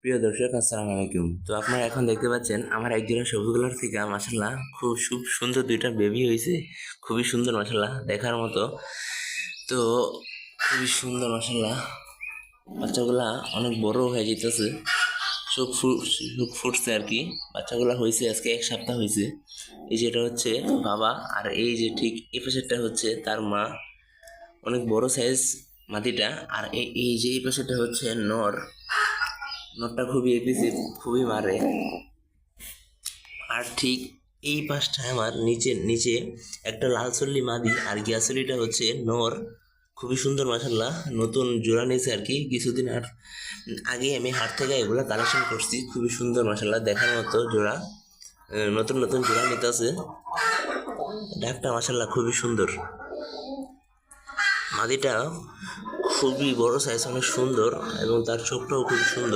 প্রিয় দর্শক, আসসালামু আলাইকুম। তো আপনারা এখন দেখতে পাচ্ছেন আমার একজোড়া সবুজ থেকে মাশাল্লাহ খুব সুন্দর দুইটা বেবি হয়েছে। খুবই সুন্দর মাশাল্লাহ, দেখার মতো। তো খুবই সুন্দর মাশাল্লাহ, বাচ্চাগুলা অনেক বড় হয়ে যেতেছে। সব ফুটছে আর কি। বাচ্চাগুলা হয়েছে আজকে 1 সপ্তাহ হয়েছে। এই যেটা হচ্ছে বাবা, আর এই যে ঠিক এই পাশেরটা হচ্ছে তার মা। অনেক বড় সাইজ মাটিটা। আর এই যে এই পাশেরটা হচ্ছে নর। নটটা খুবই এগ্রেসিভ, খুবই মারে। আর ঠিক এই পাশটায় আমার নিচে নিচে একটা লাল চল্লি মাদি, আর গিয়াচল্লিটা হচ্ছে নর। খুবই সুন্দর মাশাল্লাহ, নতুন জোড়া নিয়েছে আর কি কিছুদিন আর আগে আমি হাট থেকে এগুলা কালেকশন করছি। খুবই সুন্দর মাশাল্লাহ, দেখার মতো জোড়া। নতুন নতুন জোড়া নিতে আছে। ডাকটা মাশাল্লাহ খুবই সুন্দর। মাদিটা খুবই বড় সাইজ, অনেক সুন্দর, এবং তার চোখটাও খুব সুন্দর।